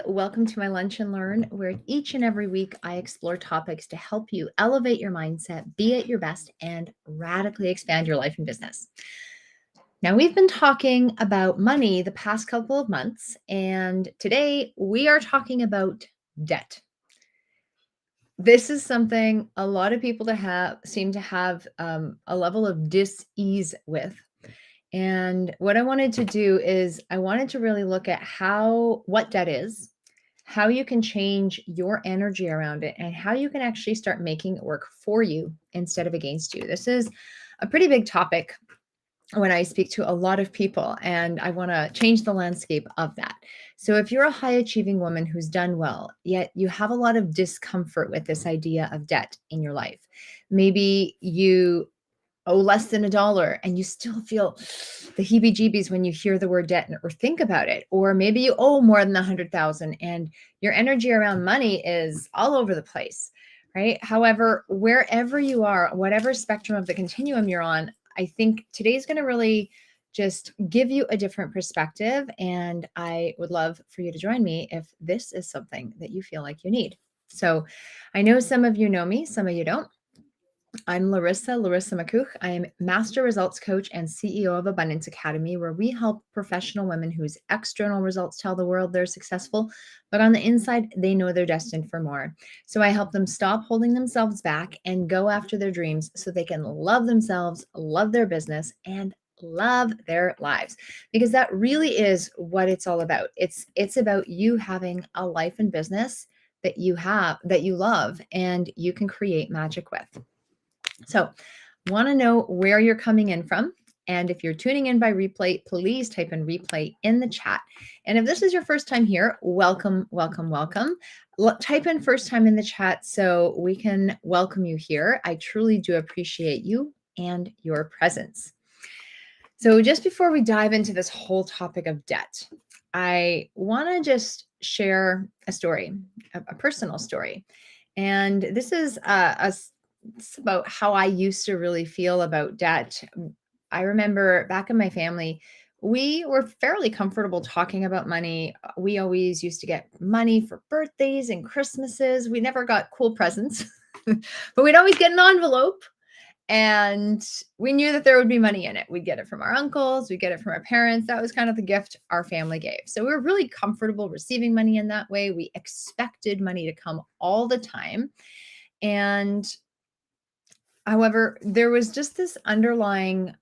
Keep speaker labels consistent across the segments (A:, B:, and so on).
A: Welcome to my Lunch and Learn, where each and every week I explore topics to help you elevate your mindset, be at your best, and radically expand your life and business. Now, we've been talking about money the past couple of months, and today we are talking about debt. This is something a lot of people seem to have a level of dis-ease with. And what I wanted to do is I wanted to really look at what debt is, how you can change your energy around it, and how you can actually start making it work for you instead of against you. This is a pretty big topic when I speak to a lot of people, and I want to change the landscape of that. So, if you're a high achieving woman who's done well, yet you have a lot of discomfort with this idea of debt in your life, maybe you owe less than $1 and you still feel the heebie-jeebies when you hear the word debt or think about it, or maybe you owe more than 100,000 and your energy around money is all over the place, right? However, wherever you are, whatever spectrum of the continuum you're on, I think today's going to really just give you a different perspective, and I would love for you to join me if this is something that you feel like you need. So I know some of you know me, some of you don't. I'm Larisa McCooch. I am Master Results Coach and CEO of Abundance Academy, where we help professional women whose external results tell the world they're successful, but on the inside, they know they're destined for more. So I help them stop holding themselves back and go after their dreams so they can love themselves, love their business, and love their lives, because that really is what it's all about. It's about you having a life and business that you love and you can create magic with. So, want to know where you're coming in from. And if you're tuning in by replay, please type in replay in the chat. And if this is your first time here, welcome, welcome, welcome. Type in first time in the chat so we can welcome you here. I truly do appreciate you and your presence. So, just before we dive into this whole topic of debt, I want to just share a story, a personal story. And this is it's about how I used to really feel about debt. I remember back in my family, we were fairly comfortable talking about money. We always used to get money for birthdays and Christmases. We never got cool presents, but we'd always get an envelope. And we knew that there would be money in it. We'd get it from our uncles, we'd get it from our parents. That was kind of the gift our family gave. So we were really comfortable receiving money in that way. We expected money to come all the time. And however, there was just this underlying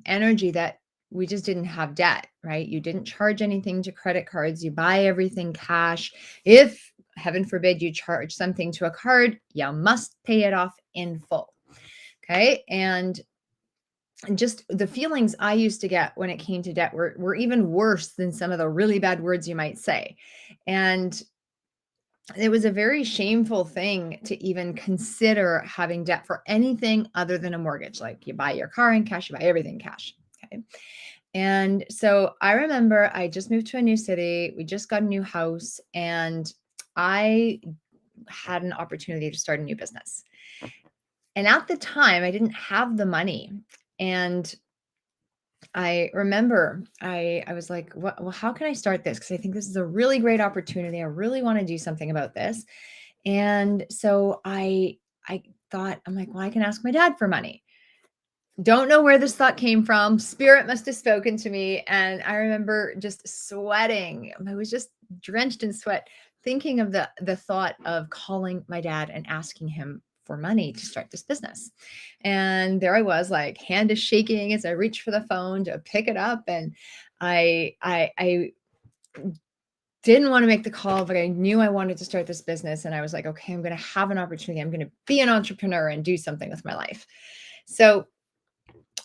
A: energy that we just didn't have debt, right? You didn't charge anything to credit cards. You buy everything cash. If, heaven forbid, you charge something to a card, you must pay it off in full. Okay. And just the feelings I used to get when it came to debt were even worse than some of the really bad words you might say. And it was a very shameful thing to even consider having debt for anything other than a mortgage. Like you buy your car in cash, you buy everything cash. Okay. And so I remember I just moved to a new city. We just got a new house and I had an opportunity to start a new business. And at the time, I didn't have the money. And I remember I was like, well, how can I start this? Because I think this is a really great opportunity. I really want to do something about this. And so I thought, I'm like, well, I can ask my dad for money. Don't know where this thought came from. Spirit must have spoken to me. And I remember just sweating. I was just drenched in sweat, thinking of the thought of calling my dad and asking him for money to start this business. And there I was, like, hand is shaking as I reach for the phone to pick it up. And I didn't want to make the call, but I knew I wanted to start this business. And I was like, okay, I'm going to have an opportunity. I'm going to be an entrepreneur and do something with my life. So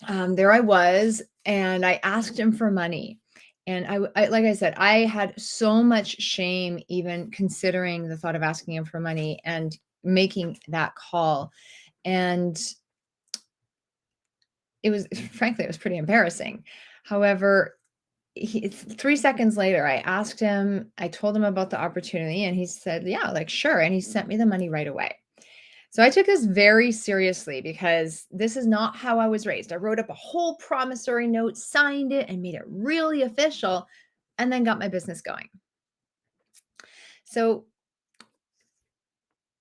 A: there I was, and I asked him for money. And like I said, I had so much shame even considering the thought of asking him for money and making that call. And it was, frankly, it was pretty embarrassing. However, 3 seconds later, I asked him, I told him about the opportunity, and he said, yeah, like, sure. And he sent me the money right away. So I took this very seriously because this is not how I was raised. I wrote up a whole promissory note, signed it, and made it really official, and then got my business going. So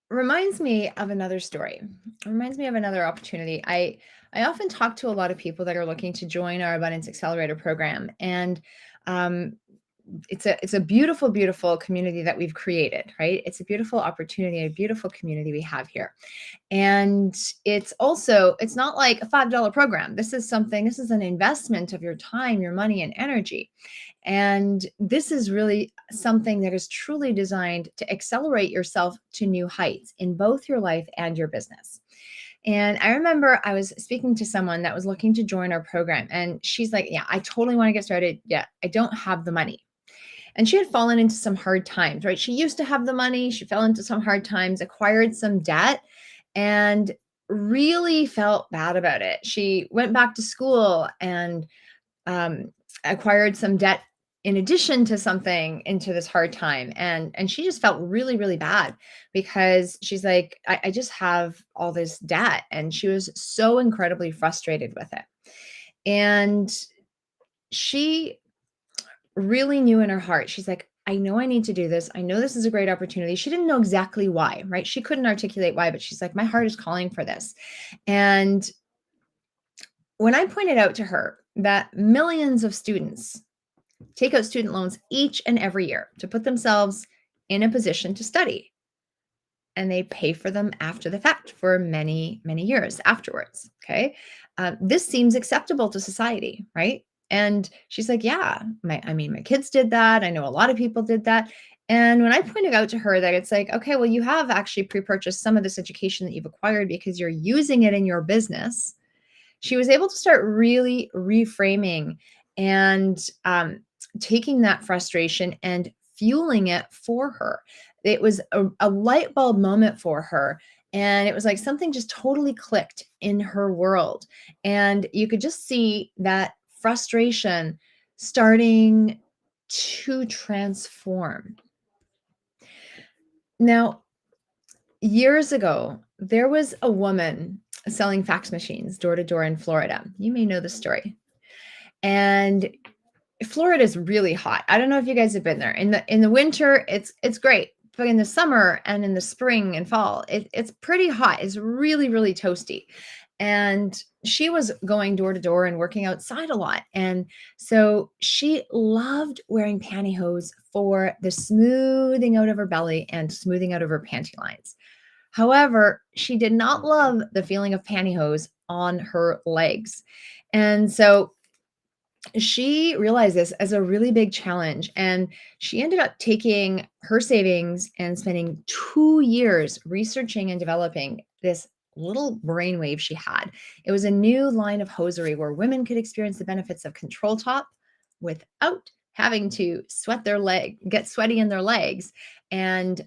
A: reminds me of another story. Reminds me of another opportunity. I often talk to a lot of people that are looking to join our Abundance Accelerator program, and um, it's a beautiful, beautiful community that we've created. Right? It's a beautiful opportunity, a beautiful community we have here, and it's not like a $5 program. This is an investment of your time, your money, and energy. And this is really something that is truly designed to accelerate yourself to new heights in both your life and your business. And I remember I was speaking to someone that was looking to join our program, and she's like, "Yeah, I totally want to get started. Yeah, I don't have the money." And she had fallen into some hard times, right? She used to have the money, she fell into some hard times, acquired some debt, and really felt bad about it. She went back to school and um, acquired some debt in addition to something into this hard time, and she just felt really, really bad because she's like, I just have all this debt, and she was so incredibly frustrated with it. And she really knew in her heart, she's like, I know I need to do this. I know this is a great opportunity. She didn't know exactly why, right? She couldn't articulate why, but she's like, my heart is calling for this. And when I pointed out to her that millions of students take out student loans each and every year to put themselves in a position to study, and they pay for them after the fact for many, many years afterwards. Okay. This seems acceptable to society, right? And she's like, yeah, my kids did that. I know a lot of people did that. And when I pointed out to her that it's like, okay, well, you have actually pre-purchased some of this education that you've acquired because you're using it in your business, she was able to start really reframing and taking that frustration and fueling it for her. It was a light bulb moment for her. And it was like something just totally clicked in her world. And you could just see that frustration starting to transform. Now, years ago, there was a woman selling fax machines door to door in Florida. You may know the story. And Florida is really hot. I don't know if you guys have been there. In the winter, it's great. But in the summer and in the spring and fall, it's pretty hot. It's really, really toasty. And she was going door to door and working outside a lot. And so she loved wearing pantyhose for the smoothing out of her belly and smoothing out of her panty lines. However, she did not love the feeling of pantyhose on her legs. And so she realized this as a really big challenge, and she ended up taking her savings and spending 2 years researching and developing this little brainwave she had. It was a new line of hosiery where women could experience the benefits of control top without having to get sweaty in their legs, and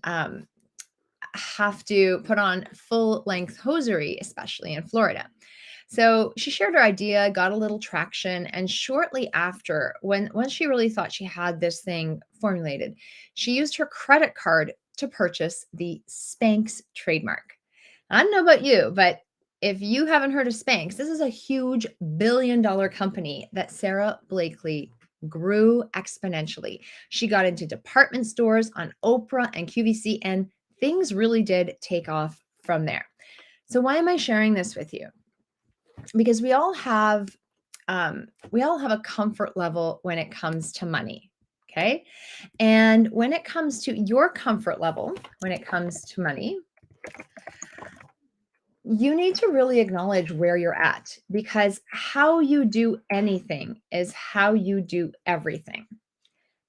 A: have to put on full length hosiery, especially in Florida. So she shared her idea, got a little traction, and shortly after, when she really thought she had this thing formulated, she used her credit card to purchase the Spanx trademark. I don't know about you, but if you haven't heard of Spanx, this is a huge billion-dollar company that Sarah Blakely grew exponentially. She got into department stores on Oprah and QVC, and things really did take off from there. So why am I sharing this with you? Because we all have a comfort level when it comes to money. Okay. And when it comes to your comfort level, when it comes to money, you need to really acknowledge where you're at, because how you do anything is how you do everything.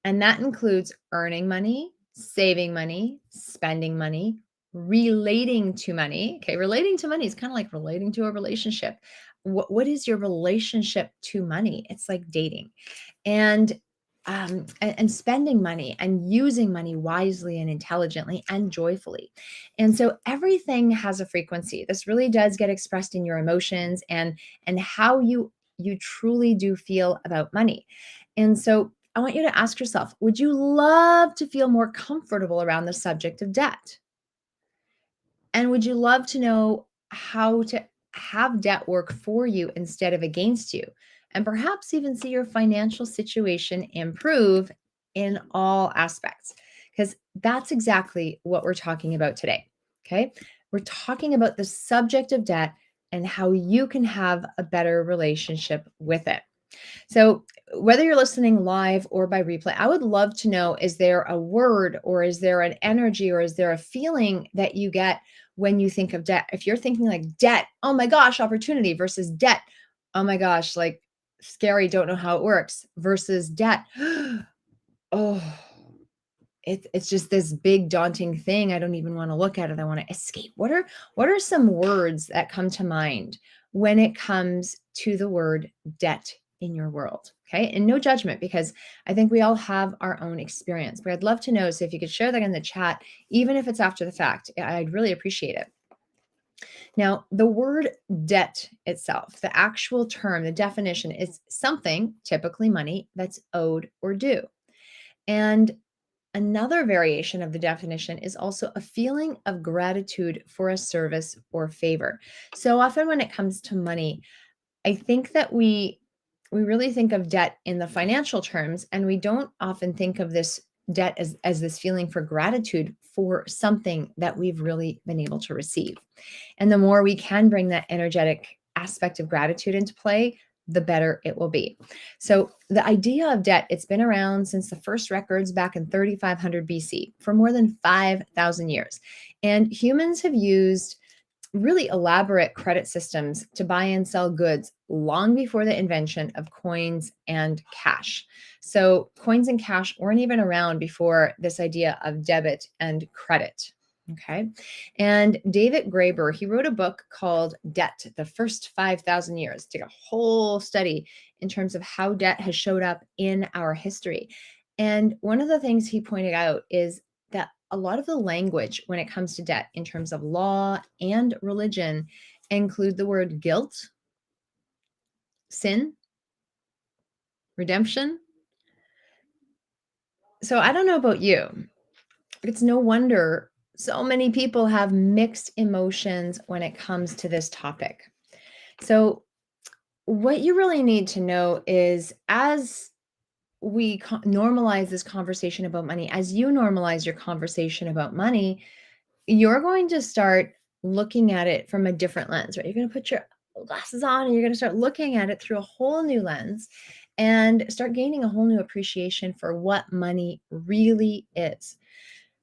A: And that includes earning money, saving money, spending money, relating to money. Okay, relating to money is kind of like relating to a relationship. What is your relationship to money? It's like dating. And spending money and using money wisely and intelligently and joyfully. And so everything has a frequency. This really does get expressed in your emotions and how you truly do feel about money. And so I want you to ask yourself, would you love to feel more comfortable around the subject of debt? And would you love to know how to have debt work for you instead of against you? And perhaps even see your financial situation improve in all aspects. because that's exactly what we're talking about today. Okay. We're talking about the subject of debt and how you can have a better relationship with it. So, whether you're listening live or by replay, I would love to know, is there a word or is there an energy or is there a feeling that you get when you think of debt? If you're thinking like debt, oh my gosh, opportunity versus debt, oh my gosh, like scary, don't know how it works versus debt. Oh, it's just this big daunting thing. I don't even want to look at it. I want to escape. What are some words that come to mind when it comes to the word debt in your world? Okay. And no judgment, because I think we all have our own experience. But I'd love to know. So if you could share that in the chat, even if it's after the fact, I'd really appreciate it. Now, the word debt itself, the actual term, the definition is something, typically money, that's owed or due. And another variation of the definition is also a feeling of gratitude for a service or favor. So often when it comes to money, I think that we really think of debt in the financial terms, and we don't often think of this debt as this feeling for gratitude for something that we've really been able to receive. And the more we can bring that energetic aspect of gratitude into play, the better it will be. So the idea of debt, it's been around since the first records back in 3500 BC, for more than 5,000 years. And humans have used really elaborate credit systems to buy and sell goods long before the invention of coins and cash. So, coins and cash weren't even around before this idea of debit and credit. Okay. And David Graeber, he wrote a book called Debt, the First 5,000 Years, did a whole study in terms of how debt has showed up in our history. And one of the things he pointed out is that a lot of the language when it comes to debt in terms of law and religion include the word guilt, sin, redemption. So I don't know about you. It's no wonder so many people have mixed emotions when it comes to this topic. So what you really need to know is, as we normalize this conversation about money, as you normalize your conversation about money, you're going to start looking at it from a different lens, right? You're going to put your glasses on and you're going to start looking at it through a whole new lens and start gaining a whole new appreciation for what money really is.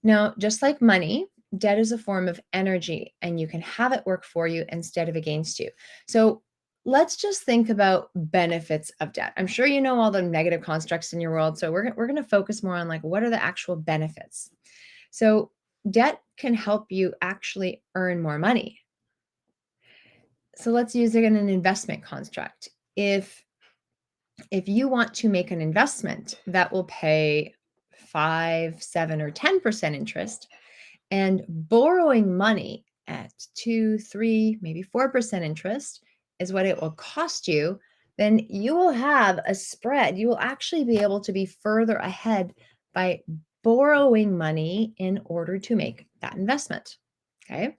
A: Now, just like money, debt is a form of energy and you can have it work for you instead of against you. So let's just think about benefits of debt. I'm sure you know all the negative constructs in your world. So we're going to focus more on like, what are the actual benefits? So debt can help you actually earn more money. So let's use it in an investment construct. If you want to make an investment that will pay 5, 7, or 10% interest, and borrowing money at 2, 3, maybe 4% interest is what it will cost you, then you will have a spread. You will actually be able to be further ahead by borrowing money in order to make that investment. Okay.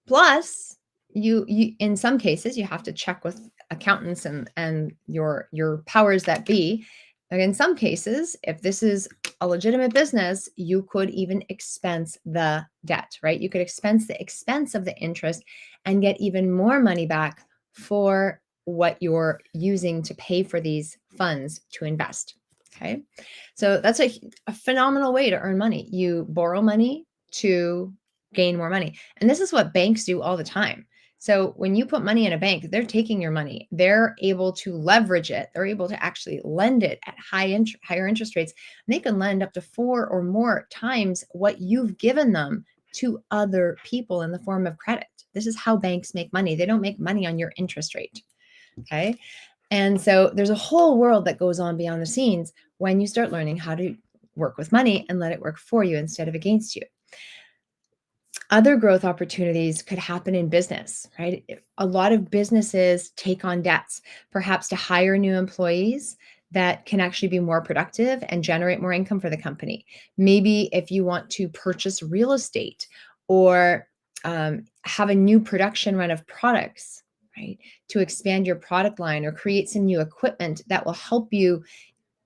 A: Plus, you in some cases you have to check with accountants and your powers that be. Like in some cases, if this is a legitimate business, you could even expense the debt, right? You could expense the expense of the interest and get even more money back for what you're using to pay for these funds to invest. Okay. So that's a phenomenal way to earn money. You borrow money to gain more money. And this is what banks do all the time. So when you put money in a bank, they're taking your money. They're able to leverage it. They're able to actually lend it at higher interest rates. And they can lend up to 4 or more times what you've given them to other people in the form of credit. This is how banks make money. They don't make money on your interest rate. Okay. And so there's a whole world that goes on behind the scenes when you start learning how to work with money and let it work for you instead of against you. Other growth opportunities could happen in business, right? A lot of businesses take on debts, perhaps to hire new employees that can actually be more productive and generate more income for the company. Maybe if you want to purchase real estate or have a new production run of products, right? To expand your product line or create some new equipment that will help you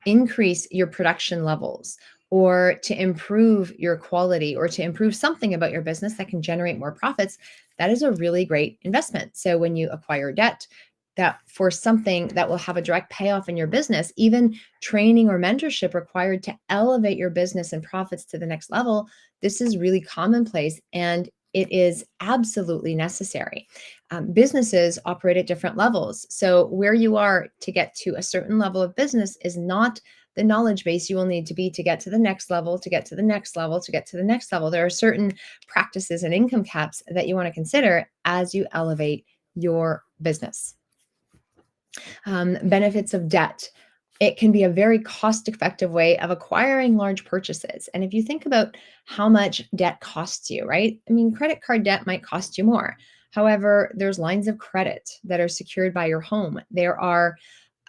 A: increase your production levels, or to improve your quality or to improve something about your business that can generate more profits, that is a really great investment. So when you acquire debt, that for something that will have a direct payoff in your business, even training or mentorship required to elevate your business and profits to the next level, this is really commonplace and it is absolutely necessary. Businesses operate at different levels. So, where you are to get to a certain level of business is not the knowledge base you will need to be to get to the next level, to get to the next level, to get to the next level. There are certain practices and income caps that you want to consider as you elevate your business. Benefits of debt. It can be a very cost effective way of acquiring large purchases. And if you think about how much debt costs you, right? I mean, credit card debt might cost you more. However, there's lines of credit that are secured by your home. There are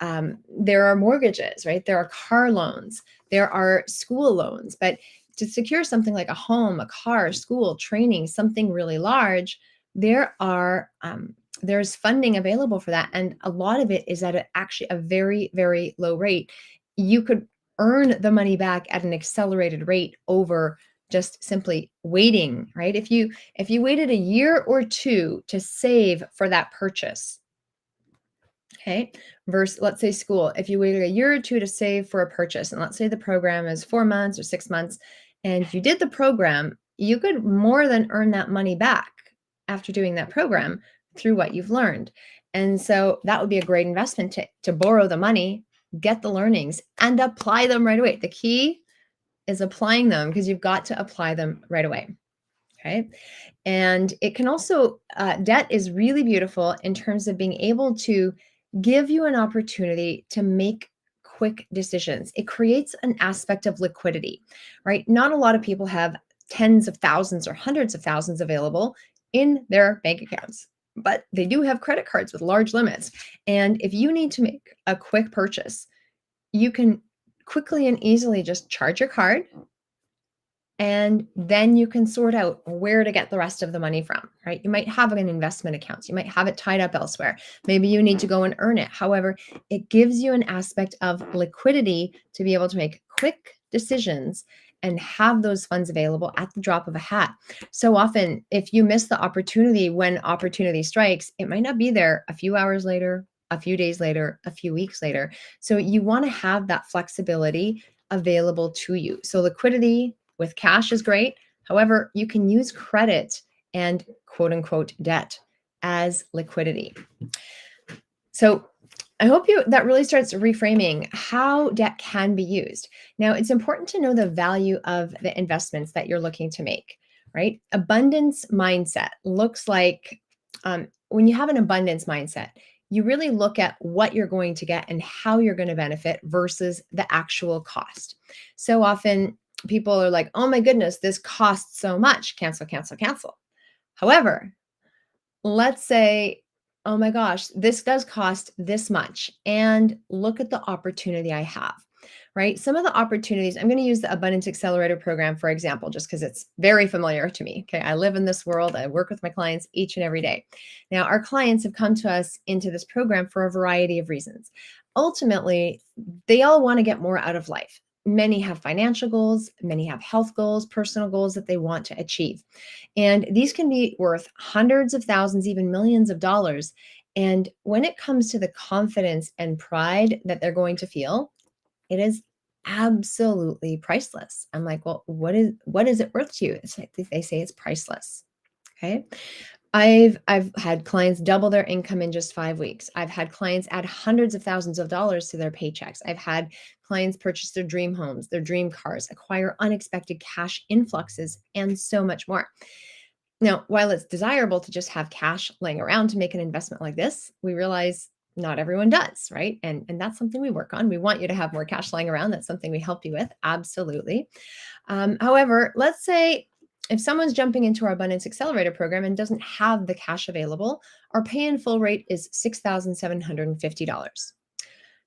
A: mortgages, right? There are car loans, there are school loans. But to secure something like a home, a car, school, training, something really large, there are there's funding available for that, and a lot of it is at actually a very, very low rate. You could earn the money back at an accelerated rate over just simply waiting, right? If you waited a year or two to save for that purchase, okay, versus let's say school, if you waited a year or two to save for a purchase, and let's say the program is 4 months or 6 months, and you did the program, you could more than earn that money back after doing that program through what you've learned. And so that would be a great investment to borrow the money, get the learnings, and apply them right away. The key is applying them because you've got to apply them right away. Okay. And it can also, debt is really beautiful in terms of being able to give you an opportunity to make quick decisions. It creates an aspect of liquidity, right? Not a lot of people have tens of thousands or hundreds of thousands available in their bank accounts, but they do have credit cards with large limits. And if you need to make a quick purchase, you can quickly and easily just charge your card, and then you can sort out where to get the rest of the money from, right? You might have an investment account, you might have it tied up elsewhere. Maybe you need to go and earn it. However, it gives you an aspect of liquidity to be able to make quick decisions and have those funds available at the drop of a hat. So often, if you miss the opportunity when opportunity strikes, it might not be there a few hours later, a few days later, a few weeks later. So you want to have that flexibility available to you. So liquidity with cash is great. However, you can use credit and quote unquote debt as liquidity. So I hope that really starts reframing how debt can be used. Now, it's important to know the value of the investments that you're looking to make, right? Abundance mindset looks like, when you have an abundance mindset, you really look at what you're going to get and how you're going to benefit versus the actual cost. So often people are like, oh my goodness, this costs so much, cancel, cancel, cancel. However, let's say, oh my gosh, this does cost this much. And look at the opportunity I have, right? Some of the opportunities, I'm going to use the Abundance Accelerator program, for example, just because it's very familiar to me. Okay. I live in this world. I work with my clients each and every day. Now, our clients have come to us into this program for a variety of reasons. Ultimately, they all want to get more out of life. Many have financial goals, many have health goals, personal goals that they want to achieve. And these can be worth hundreds of thousands, even millions of dollars. And when it comes to the confidence and pride that they're going to feel, it is absolutely priceless. I'm like, well, what is it worth to you? It's like they say it's priceless. Okay. I've had clients double their income in just 5 weeks. I've had clients add hundreds of thousands of dollars to their paychecks. I've had clients purchase their dream homes, their dream cars, acquire unexpected cash influxes, and so much more. Now, while it's desirable to just have cash laying around to make an investment like this, we realize not everyone does, right? And that's something we work on. We want you to have more cash laying around. That's something we help you with. Absolutely. However, let's say if someone's jumping into our Abundance Accelerator program and doesn't have the cash available, our pay in full rate is $6,750.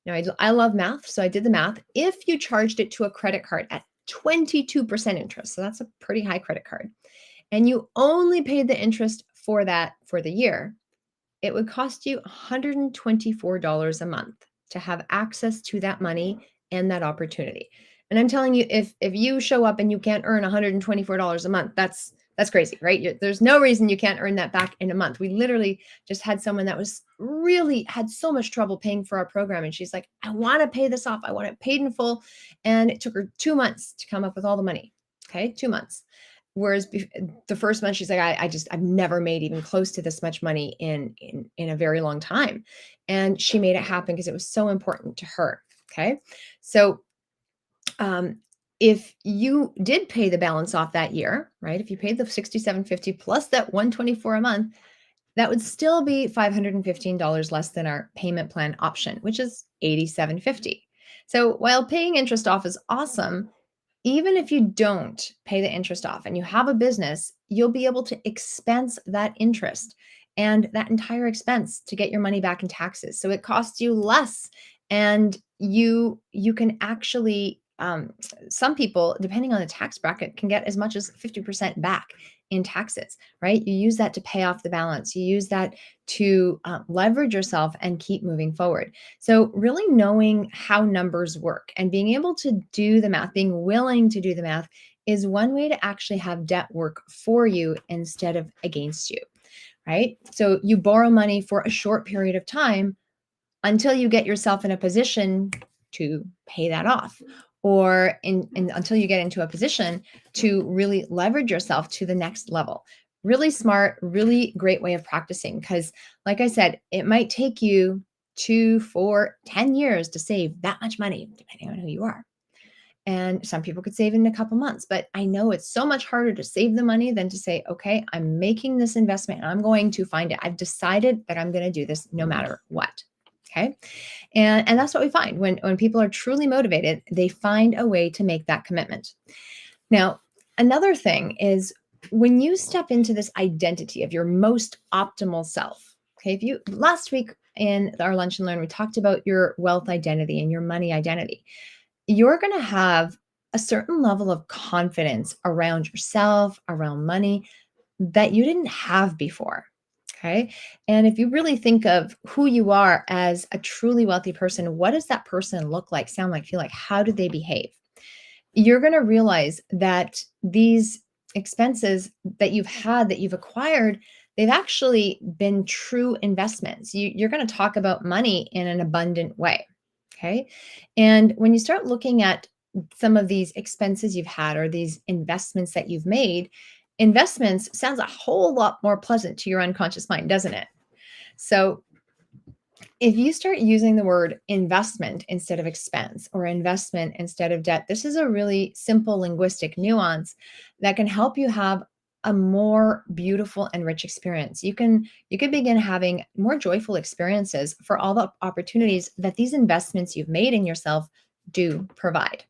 A: Now, I love math, so I did the math. If you charged it to a credit card at 22% interest, so that's a pretty high credit card, and you only paid the interest for that for the year, it would cost you $124 a month to have access to that money and that opportunity. And I'm telling you, if you show up and you can't earn $124 a month, that's crazy, right? There's no reason you can't earn that back in a month. We literally just had someone that was really had so much trouble paying for our program. And she's like, I want to pay this off. I want it paid in full. And it took her 2 months to come up with all the money. Okay, 2 months. Whereas the first month, she's like, I've never made even close to this much money in a very long time. And she made it happen because it was so important to her. Okay. So um, if you did pay the balance off that year, right? If you paid the 67.50 plus that 124 a month, that would still be $515 less than our payment plan option, which is 87.50. So while paying interest off is awesome, even if you don't pay the interest off and you have a business, you'll be able to expense that interest and that entire expense to get your money back in taxes. So it costs you less, and you can actually some people, depending on the tax bracket, can get as much as 50% back in taxes, right? You use that to pay off the balance. You use that to leverage yourself and keep moving forward. So, really knowing how numbers work and being able to do the math, being willing to do the math, is one way to actually have debt work for you instead of against you, right? So, you borrow money for a short period of time until you get yourself in a position to pay that off, or until you get into a position to really leverage yourself to the next level. Really smart, really great way of practicing, because like I said, it might take you 2, 4, 10 years to save that much money, depending on who you are. And some people could save in a couple months, but I know it's so much harder to save the money than to say, okay, I'm making this investment and I'm going to find it. I've decided that I'm going to do this no matter what. Okay. And that's what we find when people are truly motivated, they find a way to make that commitment. Now, another thing is when you step into this identity of your most optimal self. Okay. If you last week in our lunch and learn, we talked about your wealth identity and your money identity. You're going to have a certain level of confidence around yourself, around money, that you didn't have before. Okay. And if you really think of who you are as a truly wealthy person, what does that person look like, sound like, feel like? How do they behave? You're going to realize that these expenses that you've had, that you've acquired, they've actually been true investments. You're going to talk about money in an abundant way. Okay. And when you start looking at some of these expenses you've had or these investments that you've made, investments sounds a whole lot more pleasant to your unconscious mind, doesn't it? So if you start using the word investment instead of expense or investment instead of debt, this is a really simple linguistic nuance that can help you have a more beautiful and rich experience. You can begin having more joyful experiences for all the opportunities that these investments you've made in yourself do provide.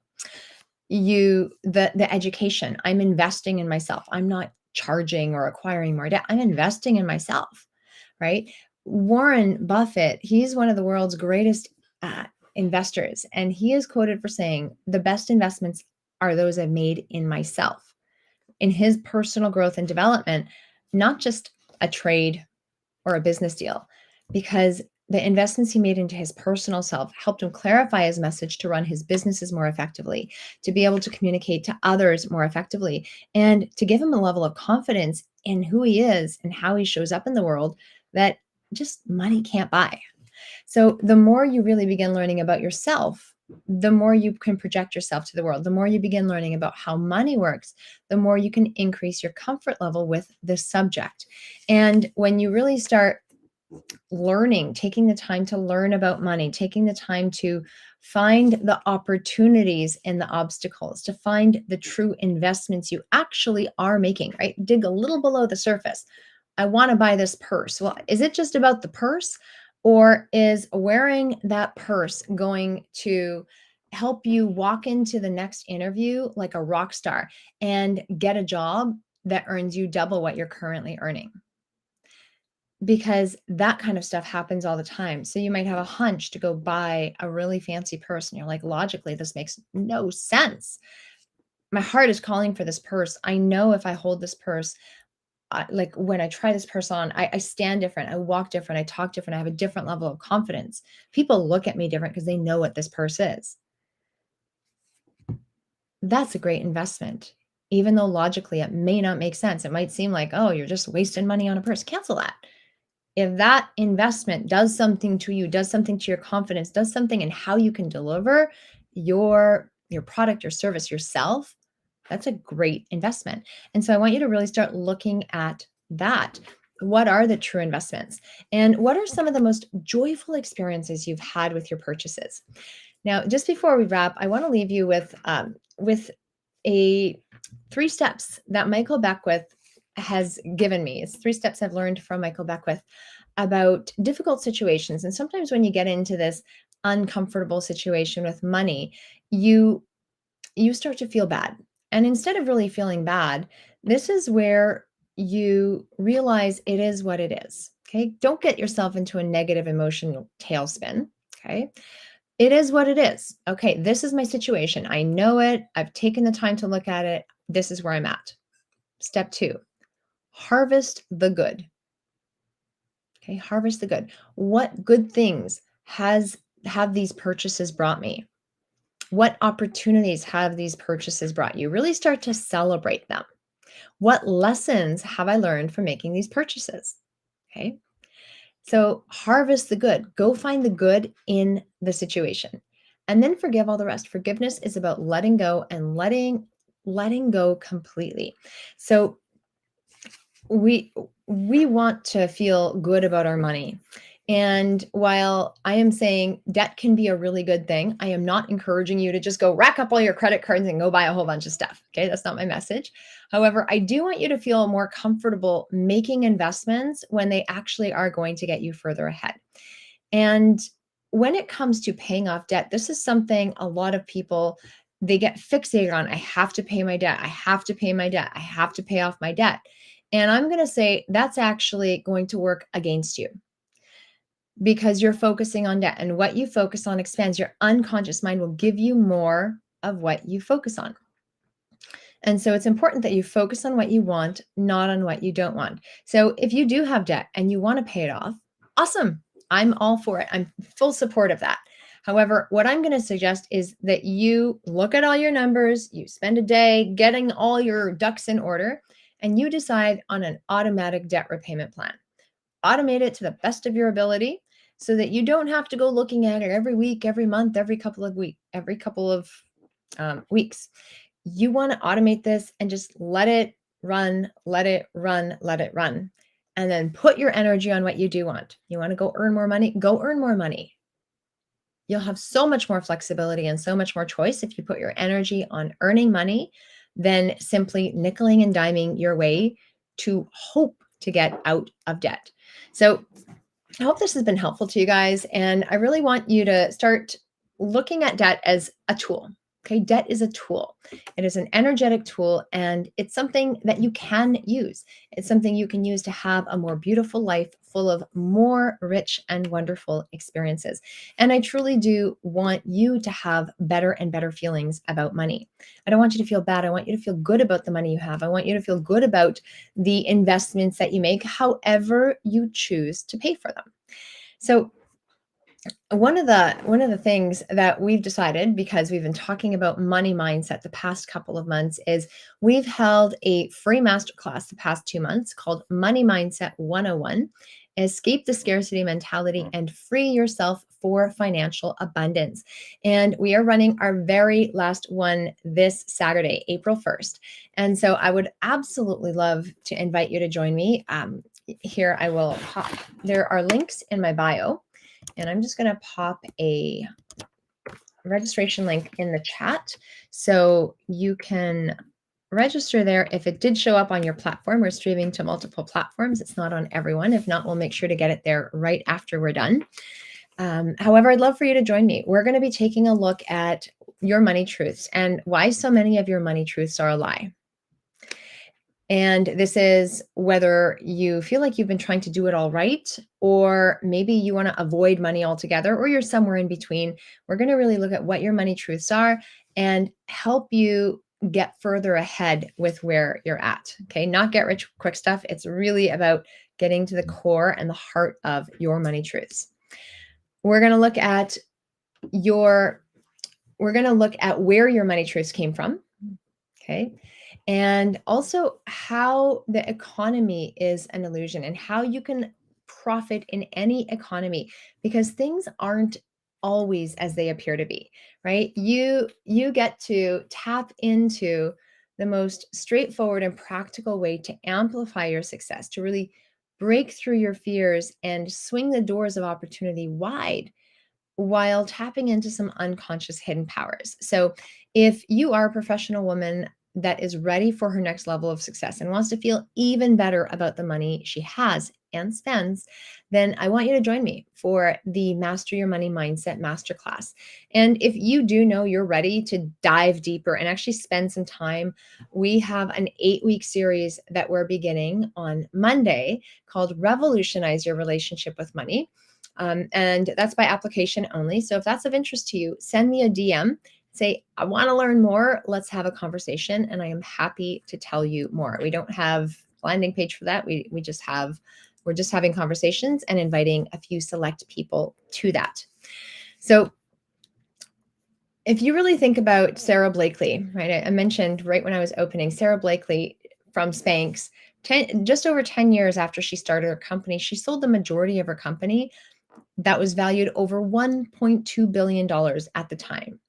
A: The education, I'm investing in myself. I'm not charging or acquiring more debt. I'm investing in myself, right? Warren Buffett, he's one of the world's greatest investors, and he is quoted for saying, the best investments are those I've made in myself, in his personal growth and development, not just a trade or a business deal, because the investments he made into his personal self helped him clarify his message to run his businesses more effectively, to be able to communicate to others more effectively, and to give him a level of confidence in who he is and how he shows up in the world that just money can't buy. So the more you really begin learning about yourself, the more you can project yourself to the world. The more you begin learning about how money works, the more you can increase your comfort level with this subject. And when you really start learning, taking the time to learn about money, taking the time to find the opportunities and the obstacles, to find the true investments you actually are making, right? Dig a little below the surface. I want to buy this purse. Well, is it just about the purse, or is wearing that purse going to help you walk into the next interview like a rock star and get a job that earns you double what you're currently earning? Because that kind of stuff happens all the time. So you might have a hunch to go buy a really fancy purse, and you're like, logically, this makes no sense. My heart is calling for this purse. I know if I hold this purse, like when I try this purse on, I stand different, I walk different, I talk different, I have a different level of confidence. People look at me different because they know what this purse is. that's a great investment. Even though logically it may not make sense. It might seem like, oh, you're just wasting money on a purse. Cancel that. If that investment does something to you, does something to your confidence, does something in how you can deliver your product, your service, yourself, that's a great investment. And so I want you to really start looking at that. What are the true investments? And what are some of the most joyful experiences you've had with your purchases? Now, just before we wrap, I want to leave you with a 3 steps that Michael Beckwith has given me. It's 3 steps I've learned from Michael Beckwith about difficult situations. And sometimes when you get into this uncomfortable situation with money, you you start to feel bad. And instead of really feeling bad, this is where you realize it is what it is. Okay. Don't get yourself into a negative emotional tailspin. Okay. It is what it is. Okay. This is my situation. I know it. I've taken the time to look at it. This is where I'm at. Step 2, harvest the good. Okay. Harvest the good. What good things have these purchases brought me? What opportunities have these purchases brought you? Really start to celebrate them. What lessons have I learned from making these purchases? Okay. So harvest the good. Go find the good in the situation. And then forgive all the rest. Forgiveness is about letting go and letting go completely. So we want to feel good about our money. And while I am saying debt can be a really good thing, I am not encouraging you to just go rack up all your credit cards and go buy a whole bunch of stuff. Okay, that's not my message. However, I do want you to feel more comfortable making investments when they actually are going to get you further ahead. And when it comes to paying off debt, this is something a lot of people they get fixated on. I have to pay my debt. I have to pay my debt. I have to pay off my debt. And I'm going to say that's actually going to work against you because you're focusing on debt. And what you focus on expands. Your unconscious mind will give you more of what you focus on. And so it's important that you focus on what you want, not on what you don't want. So if you do have debt and you want to pay it off, awesome. I'm all for it. I'm full support of that. However, what I'm going to suggest is that you look at all your numbers, you spend a day getting all your ducks in order, and you decide on an automatic debt repayment plan. Automate it to the best of your ability so that you don't have to go looking at it every week, every month, every couple of weeks. You want to automate this and just let it run, let it run, let it run. And then put your energy on what you do want. You want to go earn more money? Go earn more money. You'll have so much more flexibility and so much more choice if you put your energy on earning money than simply nickeling and diming your way to hope to get out of debt. So I hope this has been helpful to you guys. And I really want you to start looking at debt as a tool. Okay, debt is a tool. It is an energetic tool, and it's something that you can use. It's something you can use to have a more beautiful life full of more rich and wonderful experiences. And I truly do want you to have better and better feelings about money. I don't want you to feel bad. I want you to feel good about the money you have. I want you to feel good about the investments that you make, however you choose to pay for them. So one of the things that we've decided, because we've been talking about money mindset the past couple of months, is we've held a free masterclass the past 2 months called Money Mindset 101: Escape the Scarcity Mentality and Free Yourself for Financial Abundance. And we are running our very last one this Saturday, April 1st. And so I would absolutely love to invite you to join me. Here I will pop. There are links in my bio. And I'm just going to pop a registration link in the chat so you can register there. If it did show up on your platform, we're streaming to multiple platforms. It's not on everyone. If not, we'll make sure to get it there right after we're done. However, I'd love for you to join me. We're going to be taking a look at your money truths and why so many of your money truths are a lie. And this is whether you feel like you've been trying to do it all right, or maybe you want to avoid money altogether, or you're somewhere in between. We're going to really look at what your money truths are and help you get further ahead with where you're at. Okay. Not get rich quick stuff. It's really about getting to the core and the heart of your money truths. We're going to look at where your money truths came from. Okay. And also how the economy is an illusion and how you can profit in any economy because things aren't always as they appear to be, right? You get to tap into the most straightforward and practical way to amplify your success, to really break through your fears and swing the doors of opportunity wide while tapping into some unconscious hidden powers. So, if you are a professional woman that is ready for her next level of success and wants to feel even better about the money she has and spends, then I want you to join me for the Master Your Money Mindset Masterclass. And if you do know you're ready to dive deeper and actually spend some time, we have an 8-week series that we're beginning on Monday called Revolutionize Your Relationship with Money. And that's by application only. So if that's of interest to you, send me a DM. Say, I want to learn more. Let's have a conversation. And I am happy to tell you more. We don't have a landing page for that. We're just having conversations and inviting a few select people to that. So if you really think about Sarah Blakely, right? I mentioned right when I was opening, Sarah Blakely from Spanx, just over 10 years after she started her company, she sold the majority of her company that was valued over $1.2 billion at the time.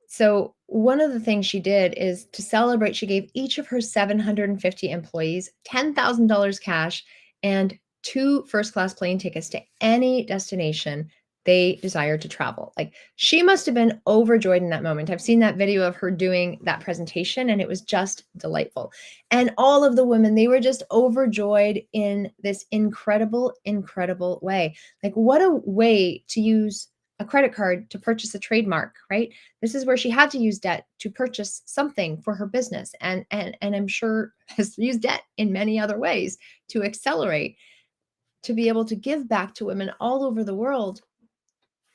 A: So, one of the things she did is to celebrate, she gave each of her 750 employees $10,000 cash and 2 first class plane tickets to any destination they desired to travel. Like, she must have been overjoyed in that moment. I've seen that video of her doing that presentation, and it was just delightful. And all of the women, they were just overjoyed in this incredible, incredible way. Like, what a way to use a credit card to purchase a trademark, right? This is where she had to use debt to purchase something for her business, and I'm sure has used debt in many other ways to accelerate, to be able to give back to women all over the world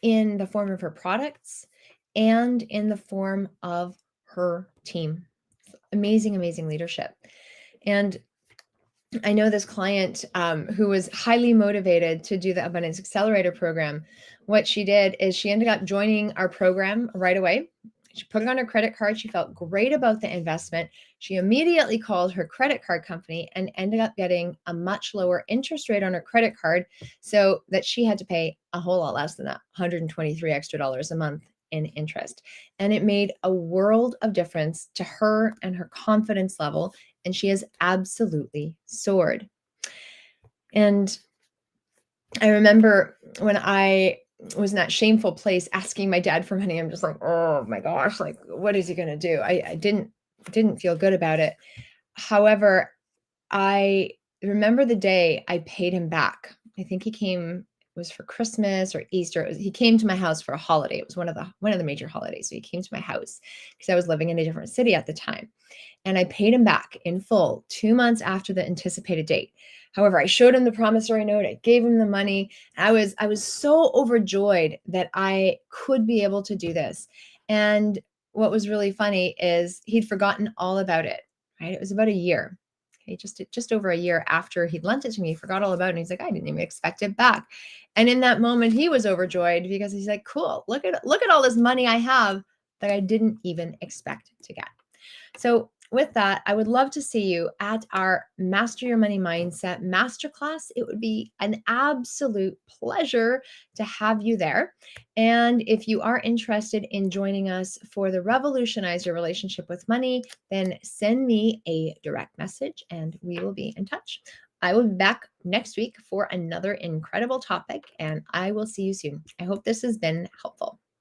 A: in the form of her products and in the form of her team. Amazing, amazing leadership. And I know this client who was highly motivated to do the Abundance Accelerator program. What she did is she ended up joining our program right away. She put it on her credit card. She felt great about the investment. She immediately called her credit card company and ended up getting a much lower interest rate on her credit card so that she had to pay a whole lot less than that, 123 extra dollars a month in interest. And it made a world of difference to her and her confidence level, and she has absolutely soared. And I remember when I was in that shameful place asking my dad for money, I'm just like, oh my gosh, like, what is he going to do? I didn't feel good about it. However, I remember the day I paid him back. I think he came, it was for Christmas or Easter. He came to my house for a holiday. It was one of the major holidays. So he came to my house because I was living in a different city at the time. And I paid him back in full 2 months after the anticipated date. However, I showed him the promissory note. I gave him the money. I was so overjoyed that I could be able to do this. And what was really funny is he'd forgotten all about it. Right? It was about a year. Okay, just over a year after he'd lent it to me, he forgot all about it. And he's like, I didn't even expect it back. And in that moment, he was overjoyed because he's like, cool, look at all this money I have that I didn't even expect to get. So with that, I would love to see you at our Master Your Money Mindset Masterclass. It would be an absolute pleasure to have you there. And if you are interested in joining us for the Revolutionize Your Relationship with Money, then send me a direct message and we will be in touch. I will be back next week for another incredible topic, and I will see you soon. I hope this has been helpful.